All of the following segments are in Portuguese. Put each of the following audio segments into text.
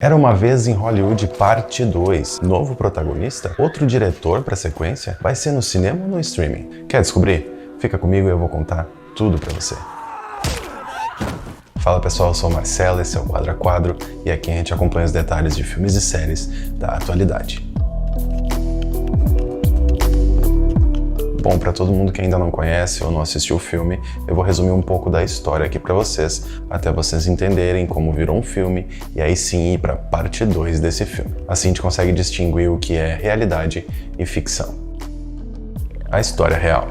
Era uma vez em Hollywood parte 2. Novo protagonista? Outro diretor para sequência? Vai ser no cinema ou no streaming? Quer descobrir? Fica comigo e eu vou contar tudo para você. Fala pessoal, eu sou o Marcelo, esse é o Quadro a Quadro e aqui a gente acompanha os detalhes de filmes e séries da atualidade. Bom, para todo mundo que ainda não conhece ou não assistiu o filme, eu vou resumir um pouco da história aqui para vocês, até vocês entenderem como virou um filme e aí sim ir para parte 2 desse filme. Assim a gente consegue distinguir o que é realidade e ficção. A história real.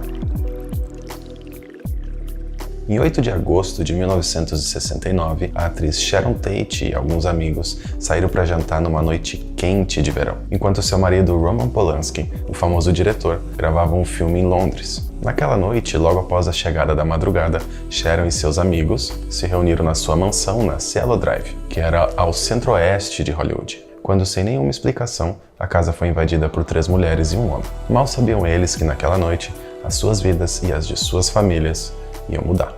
Em 8 de agosto de 1969, a atriz Sharon Tate e alguns amigos saíram para jantar numa noite quente de verão, enquanto seu marido Roman Polanski, o famoso diretor, gravava um filme em Londres. Naquela noite, logo após a chegada da madrugada, Sharon e seus amigos se reuniram na sua mansão na Cielo Drive, que era ao centro-oeste de Hollywood, quando, sem nenhuma explicação, a casa foi invadida por 3 mulheres e um homem. Mal sabiam eles que naquela noite, as suas vidas e as de suas famílias iam mudar.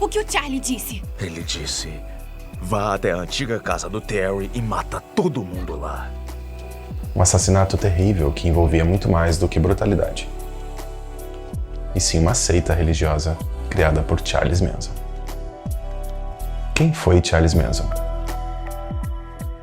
O que o Charlie disse? Ele disse: vá até a antiga casa do Terry e mata todo mundo lá. Um assassinato terrível que envolvia muito mais do que brutalidade. E sim uma seita religiosa criada por Charles Manson. Quem foi Charles Manson?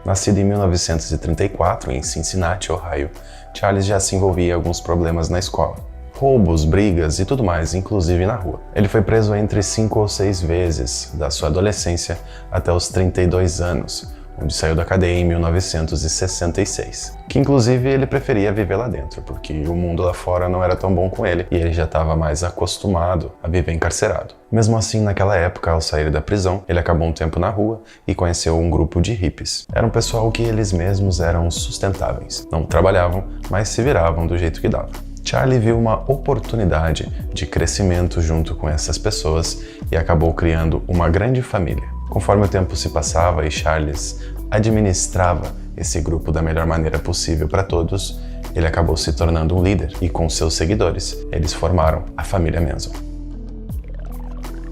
Nascido em 1934 em Cincinnati, Ohio, Charles já se envolvia em alguns problemas na escola. Roubos, brigas e tudo mais, inclusive na rua. Ele foi preso entre 5 ou 6 vezes, da sua adolescência até os 32 anos, onde saiu da cadeia em 1966. Que inclusive ele preferia viver lá dentro, porque o mundo lá fora não era tão bom com ele e ele já estava mais acostumado a viver encarcerado. Mesmo assim, naquela época, ao sair da prisão, ele acabou um tempo na rua e conheceu um grupo de hippies. Era um pessoal que eles mesmos eram sustentáveis. Não trabalhavam, mas se viravam do jeito que dava. Charlie viu uma oportunidade de crescimento junto com essas pessoas e acabou criando uma grande família. Conforme o tempo se passava e Charles administrava esse grupo da melhor maneira possível para todos, ele acabou se tornando um líder e com seus seguidores, eles formaram a família Manson.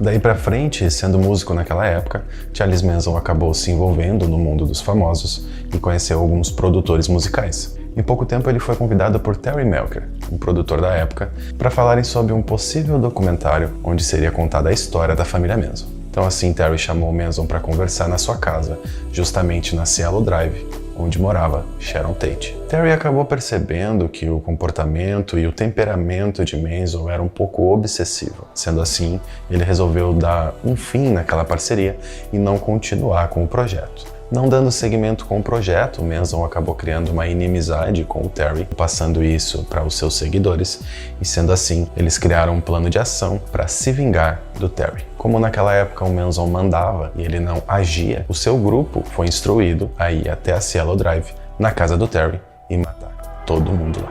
Daí pra frente, sendo músico naquela época, Charles Manson acabou se envolvendo no mundo dos famosos e conheceu alguns produtores musicais. Em pouco tempo ele foi convidado por Terry Melcher, um produtor da época, para falarem sobre um possível documentário onde seria contada a história da família Manson. Então assim Terry chamou Manson para conversar na sua casa, justamente na Cielo Drive, onde morava Sharon Tate. Terry acabou percebendo que o comportamento e o temperamento de Manson era um pouco obsessivo. Sendo assim, ele resolveu dar um fim naquela parceria e não continuar com o projeto. Não dando seguimento com o projeto, Manson acabou criando uma inimizade com o Terry, passando isso para os seus seguidores, e sendo assim, eles criaram um plano de ação para se vingar do Terry. Como naquela época o Manson mandava e ele não agia, o seu grupo foi instruído a ir até a Cielo Drive, na casa do Terry, e matar todo mundo lá.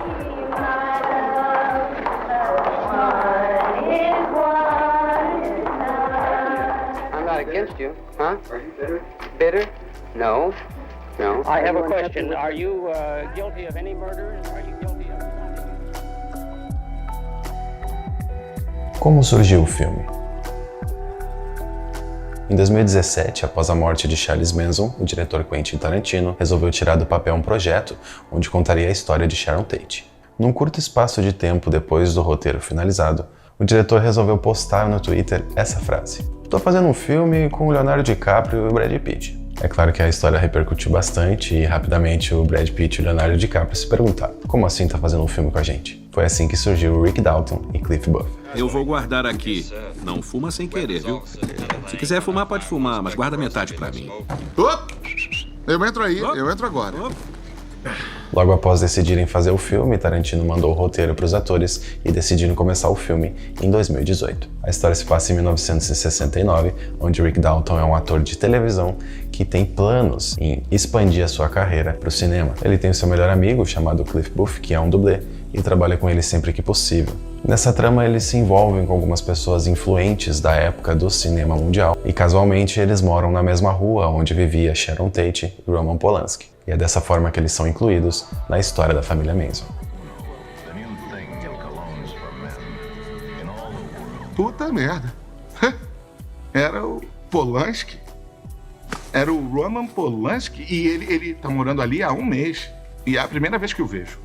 I'm not against you, huh? Are you bitter? Bitter? No. No. I have a question. Are you guilty of any murder? Are you guilty of... Como surgiu o filme? Em 2017, após a morte de Charles Manson, o diretor Quentin Tarantino resolveu tirar do papel um projeto onde contaria a história de Sharon Tate. Num curto espaço de tempo depois do roteiro finalizado, o diretor resolveu postar no Twitter essa frase: "Tô fazendo um filme com o Leonardo DiCaprio e o Brad Pitt." É claro que a história repercutiu bastante e rapidamente o Brad Pitt e o Leonardo DiCaprio se perguntaram: como assim tá fazendo um filme com a gente? Foi assim que surgiu o Rick Dalton e Cliff Booth. Eu vou guardar aqui. Não fuma sem querer, viu? Se quiser fumar, pode fumar, mas guarda metade pra mim. Eu entro aí, eu entro agora. Logo após decidirem fazer o filme, Tarantino mandou o roteiro para os atores e decidiram começar o filme em 2018. A história se passa em 1969, onde Rick Dalton é um ator de televisão que tem planos em expandir a sua carreira para o cinema. Ele tem o seu melhor amigo, chamado Cliff Booth, que é um dublê, e trabalha com ele sempre que possível. Nessa trama, eles se envolvem com algumas pessoas influentes da época do cinema mundial e, casualmente, eles moram na mesma rua onde vivia Sharon Tate e Roman Polanski. E é dessa forma que eles são incluídos na história da família Manson. Puta merda. Era o Polanski? Era o Roman Polanski e ele tá morando ali há um mês. E é a primeira vez que eu vejo.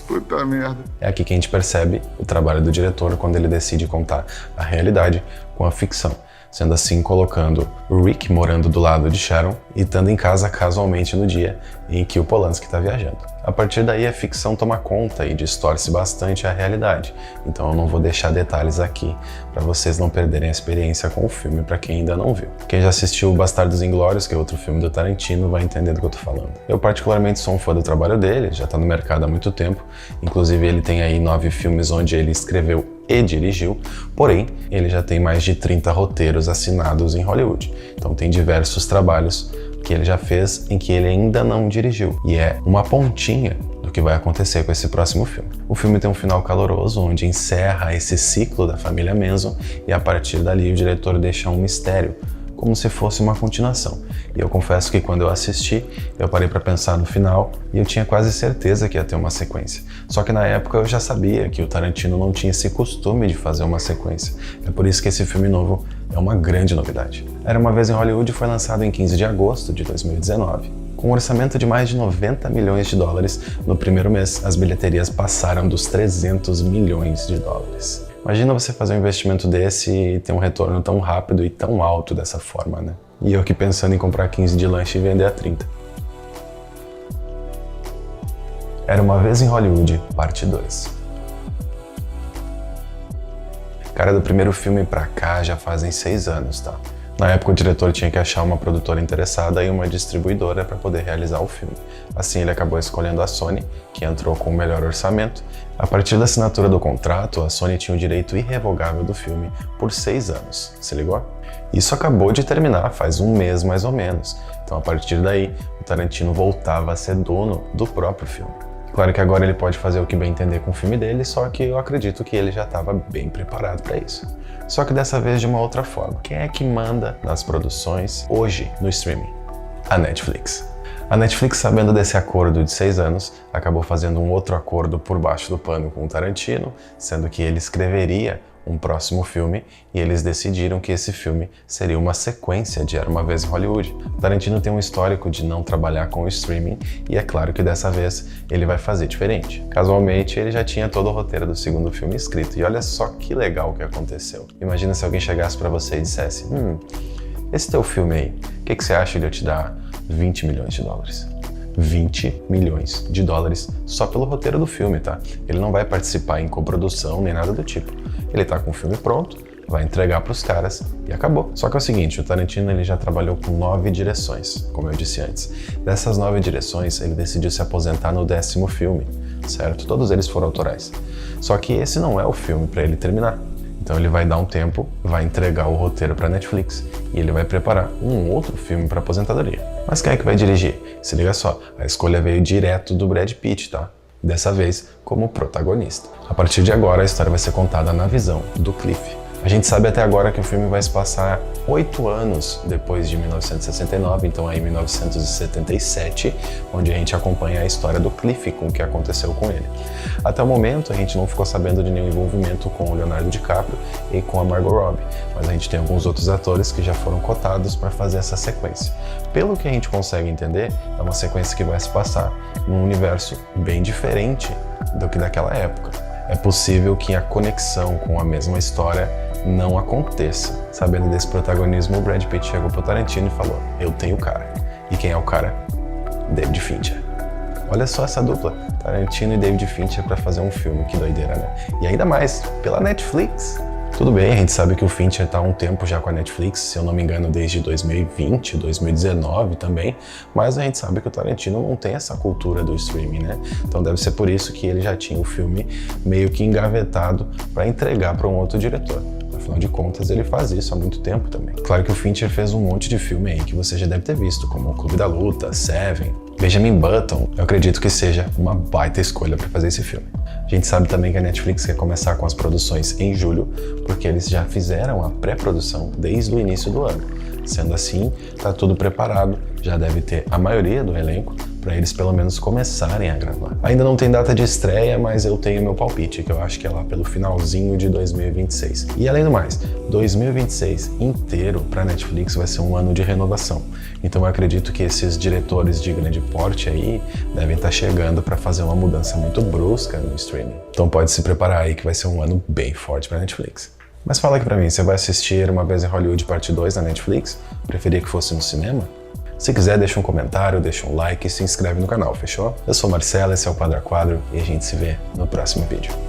Puta merda. É aqui que a gente percebe o trabalho do diretor quando ele decide contar a realidade com a ficção. Sendo assim, colocando o Rick morando do lado de Sharon e estando em casa casualmente no dia em que o Polanski está viajando. A partir daí, a ficção toma conta e distorce bastante a realidade, então eu não vou deixar detalhes aqui para vocês não perderem a experiência com o filme para quem ainda não viu. Quem já assistiu Bastardos Inglórios, que é outro filme do Tarantino, vai entender do que eu tô falando. Eu particularmente sou um fã do trabalho dele, já tá no mercado há muito tempo, inclusive ele tem aí 9 filmes onde ele escreveu e dirigiu, porém, ele já tem mais de 30 roteiros assinados em Hollywood. Então tem diversos trabalhos que ele já fez em que ele ainda não dirigiu. E é uma pontinha do que vai acontecer com esse próximo filme. O filme tem um final caloroso, onde encerra esse ciclo da família Manson e a partir dali o diretor deixa um mistério, como se fosse uma continuação. E eu confesso que quando eu assisti, eu parei para pensar no final e eu tinha quase certeza que ia ter uma sequência. Só que na época eu já sabia que o Tarantino não tinha esse costume de fazer uma sequência. É por isso que esse filme novo é uma grande novidade. Era Uma Vez em Hollywood foi lançado em 15 de agosto de 2019. Com um orçamento de mais de 90 milhões de dólares, no primeiro mês as bilheterias passaram dos 300 milhões de dólares. Imagina você fazer um investimento desse e ter um retorno tão rápido e tão alto dessa forma, né? E eu aqui pensando em comprar 15 de lanche e vender a 30. Era Uma Vez em Hollywood, parte 2. Cara, do primeiro filme pra cá já fazem 6 anos, tá? Na época o diretor tinha que achar uma produtora interessada e uma distribuidora para poder realizar o filme. Assim ele acabou escolhendo a Sony, que entrou com o melhor orçamento. A partir da assinatura do contrato, a Sony tinha o direito irrevogável do filme por 6 anos, se ligou? Isso acabou de terminar faz um mês mais ou menos, então a partir daí o Tarantino voltava a ser dono do próprio filme. Claro que agora ele pode fazer o que bem entender com o filme dele, só que eu acredito que ele já estava bem preparado para isso. Só que dessa vez de uma outra forma. Quem é que manda nas produções hoje no streaming? A Netflix. A Netflix, sabendo desse acordo de 6 anos, acabou fazendo um outro acordo por baixo do pano com o Tarantino, sendo que ele escreveria um próximo filme e eles decidiram que esse filme seria uma sequência de Era Uma Vez em Hollywood. O Tarantino tem um histórico de não trabalhar com o streaming e é claro que dessa vez ele vai fazer diferente. Casualmente, ele já tinha todo o roteiro do segundo filme escrito e olha só que legal que aconteceu. Imagina se alguém chegasse pra você e dissesse: esse teu filme aí, o que você acha de eu te dar 20 milhões de dólares? 20 milhões de dólares só pelo roteiro do filme, tá? Ele não vai participar em coprodução nem nada do tipo. Ele tá com o filme pronto, vai entregar pros caras e acabou. Só que é o seguinte, o Tarantino ele já trabalhou com 9 direções, como eu disse antes. Dessas 9 direções, ele decidiu se aposentar no 10º filme, certo? Todos eles foram autorais. Só que esse não é o filme para ele terminar. Então ele vai dar um tempo, vai entregar o roteiro para Netflix e ele vai preparar um outro filme para aposentadoria. Mas quem é que vai dirigir? Se liga só, a escolha veio direto do Brad Pitt, tá? Dessa vez como protagonista. A partir de agora a história vai ser contada na visão do Cliff. A gente sabe até agora que o filme vai se passar 8 anos depois de 1969, então aí 1977, onde a gente acompanha a história do Cliff com o que aconteceu com ele. Até o momento a gente não ficou sabendo de nenhum envolvimento com o Leonardo DiCaprio e com a Margot Robbie, mas a gente tem alguns outros atores que já foram cotados para fazer essa sequência. Pelo que a gente consegue entender, é uma sequência que vai se passar num universo bem diferente do que daquela época. É possível que a conexão com a mesma história não aconteça. Sabendo desse protagonismo, o Brad Pitt chegou pro Tarantino e falou: eu tenho o cara. E quem é o cara? David Fincher. Olha só essa dupla, Tarantino e David Fincher para fazer um filme, que doideira, né? E ainda mais, pela Netflix. Tudo bem, a gente sabe que o Fincher tá há um tempo já com a Netflix, se eu não me engano desde 2020, 2019 também, mas a gente sabe que o Tarantino não tem essa cultura do streaming, né? Então deve ser por isso que ele já tinha o filme meio que engavetado para entregar para um outro diretor. Afinal de contas, ele faz isso há muito tempo também. Claro que o Fincher fez um monte de filme aí que você já deve ter visto, como O Clube da Luta, Seven, Benjamin Button. Eu acredito que seja uma baita escolha para fazer esse filme. A gente sabe também que a Netflix quer começar com as produções em julho, porque eles já fizeram a pré-produção desde o início do ano. Sendo assim, tá tudo preparado, já deve ter a maioria do elenco, para eles pelo menos começarem a gravar. Ainda não tem data de estreia, mas eu tenho meu palpite, que eu acho que é lá pelo finalzinho de 2026. E além do mais, 2026 inteiro para Netflix vai ser um ano de renovação. Então eu acredito que esses diretores de grande porte aí devem estar chegando para fazer uma mudança muito brusca no streaming. Então pode se preparar aí que vai ser um ano bem forte para Netflix. Mas fala aqui pra mim, você vai assistir Uma Vez em Hollywood parte 2 na Netflix? Preferia que fosse no cinema? Se quiser, deixa um comentário, deixa um like e se inscreve no canal, fechou? Eu sou Marcelo, esse é o Quadro a Quadro e a gente se vê no próximo vídeo.